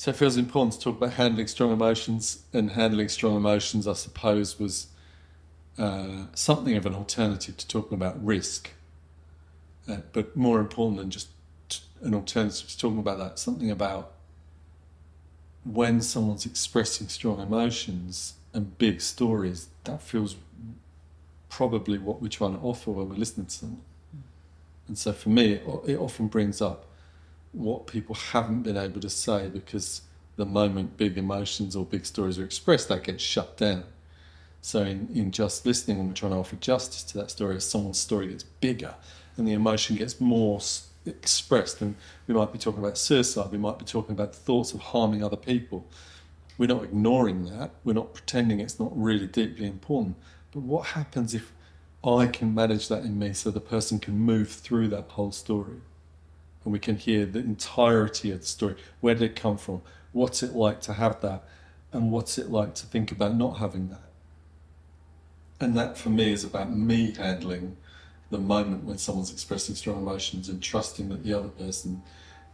So it feels important to talk about handling strong emotions, and handling strong emotions, I suppose, was something of an alternative to talking about risk. But more important than just an alternative to talking about that, something about when someone's expressing strong emotions and big stories, that feels probably what we're trying to offer when we're listening to them. And so for me, it often brings up what people haven't been able to say, because the moment big emotions or big stories are expressed, that gets shut down. So in just listening, when we're trying to offer justice to that story, if someone's story gets bigger and the emotion gets more expressed, and we might be talking about suicide, we might be talking about the thoughts of harming other people. We're not ignoring that, we're not pretending it's not really deeply important. But what happens if I can manage that in me so the person can move through that whole story? And we can hear the entirety of the story. Where did it come from? What's it like to have that? And what's it like to think about not having that? And that for me is about me handling the moment when someone's expressing strong emotions and trusting that the other person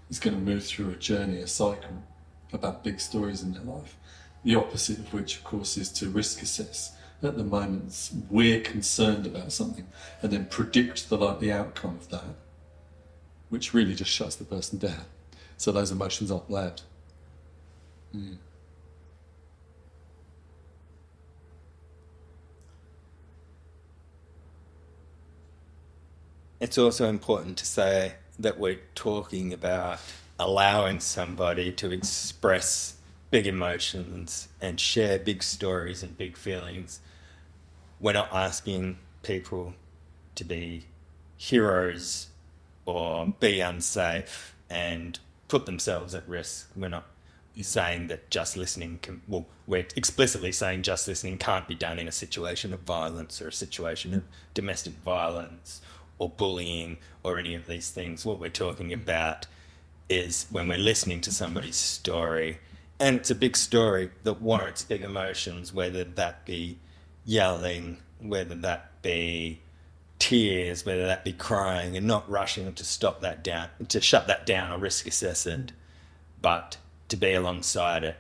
is going to move through a journey, a cycle about big stories in their life. The opposite of which, of course, is to risk assess. At the moment, we're concerned about something and then predict the likely outcome of that, which really just shuts the person down. So those emotions aren't allowed. Mm. It's also important to say that we're talking about allowing somebody to express big emotions and share big stories and big feelings. We're not asking people to be heroes or be unsafe and put themselves at risk. We're not saying that just listening can, well, we're explicitly saying just listening can't be done in a situation of violence or a situation of domestic violence or bullying or any of these things. What we're talking about is when we're listening to somebody's story, and it's a big story that warrants big emotions, whether that be yelling, whether that be tears, whether that be crying, and not rushing to stop that down, to shut that down or risk assess it, but to be alongside it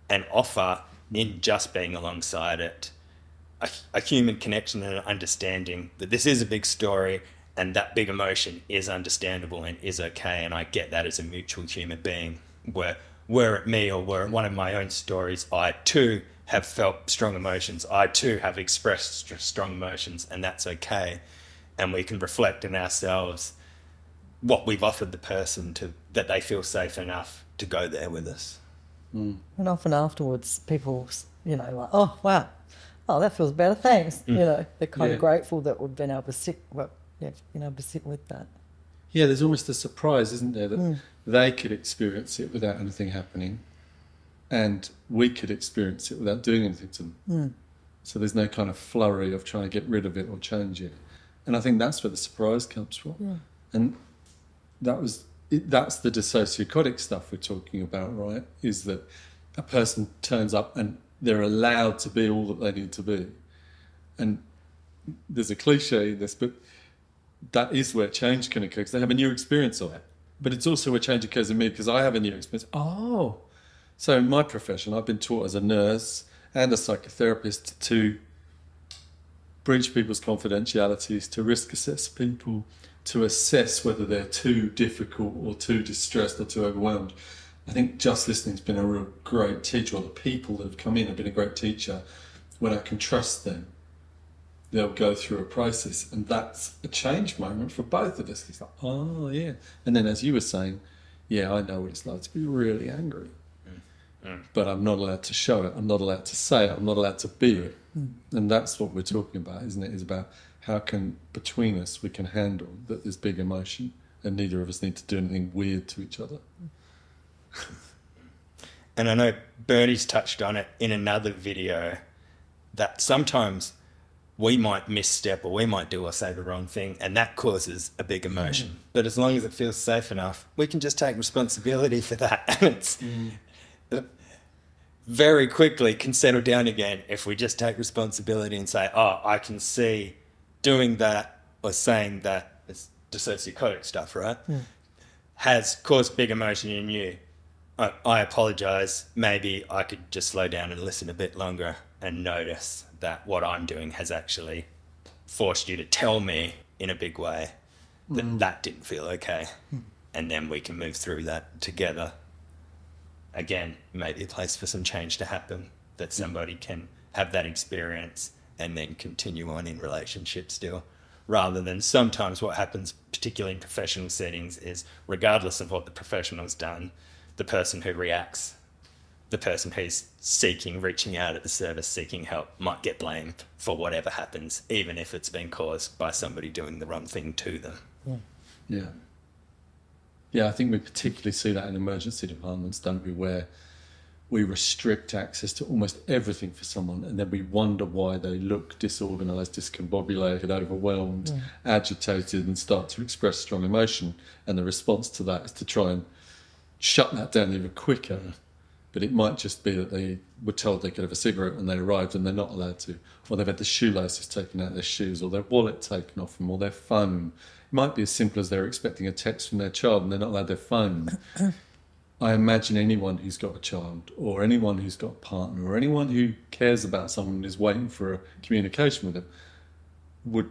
and offer, in just being alongside it, a human connection and an understanding that this is a big story and that big emotion is understandable and is okay, and I get that as a mutual human being. Were it me or were it one of my own stories, I too have felt strong emotions. I too have expressed strong emotions, and that's okay. And we can reflect in ourselves what we've offered the person to, that they feel safe enough to go there with us. And often afterwards, people, like, oh, wow, oh, that feels better, thanks. They're kind of grateful that we've been able to sit with that. Yeah, there's almost a surprise, isn't there, that they could experience it without anything happening, and we could experience it without doing anything to them. So there's no kind of flurry of trying to get rid of it or change it. And I think that's where the surprise comes from. Yeah. And that's the dissociotic stuff we're talking about, right? Is that a person turns up and they're allowed to be all that they need to be. And there's a cliche in this, but that is where change can occur, because they have a new experience of it. But it's also where change occurs in me, because I have a new experience. Oh, so in my profession, I've been taught as a nurse and a psychotherapist to breach people's confidentialities, to risk assess people, to assess whether they're too difficult or too distressed or too overwhelmed. I think just listening's been a real great teacher, or the people that have come in have been a great teacher. When I can trust them, they'll go through a process, and that's a change moment for both of us. It's like, oh yeah. And then, as you were saying, yeah, I know what it's like to be really angry, but I'm not allowed to show it, I'm not allowed to say it, I'm not allowed to be it. And that's what we're talking about, isn't it? Is about how can, between us, we can handle that there's big emotion and neither of us need to do anything weird to each other. And I know Bernie's touched on it in another video, that sometimes we might misstep or we might do or say the wrong thing, and that causes a big emotion. But as long as it feels safe enough, we can just take responsibility for that. And it's very quickly can settle down again if we just take responsibility and say, oh, I can see doing that or saying that, it's dissociotic stuff, right? Has caused big emotion in you. I apologise. Maybe I could just slow down and listen a bit longer and notice that what I'm doing has actually forced you to tell me in a big way that that didn't feel okay. And then we can move through that together. Again, maybe a place for some change to happen, that somebody can have that experience and then continue on in relationship still. Rather than sometimes what happens, particularly in professional settings, is regardless of what the professional's done, the person who reacts, the person who's reaching out at the service, seeking help, might get blamed for whatever happens, even if it's been caused by somebody doing the wrong thing to them. Yeah. Yeah, I think we particularly see that in emergency departments, don't we, where we restrict access to almost everything for someone, and then we wonder why they look disorganised, discombobulated, overwhelmed, agitated, and start to express strong emotion. And the response to that is to try and shut that down even quicker. But it might just be that they were told they could have a cigarette when they arrived and they're not allowed to, or they've had the shoelaces taken out of their shoes, or their wallet taken off them, or their phone. It might be as simple as they're expecting a text from their child and they're not allowed their phone. I imagine anyone who's got a child, or anyone who's got a partner, or anyone who cares about someone and is waiting for a communication with them would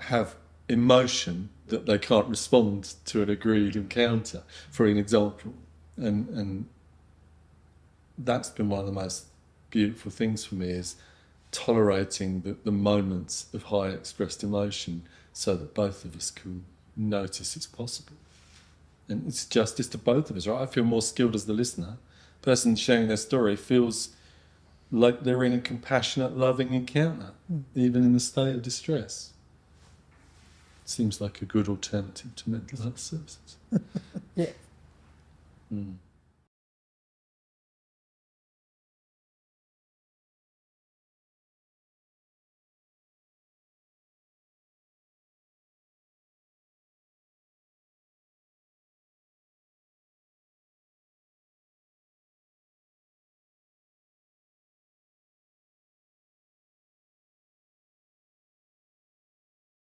have emotion that they can't respond to an agreed encounter, for an example. And that's been one of the most beautiful things for me, is tolerating the moments of high expressed emotion so that both of us can notice it's possible. And it's justice to both of us, right? I feel more skilled as the listener. The person sharing their story feels like they're in a compassionate, loving encounter, even in a state of distress. Seems like a good alternative to mental health services. Yeah. Mm.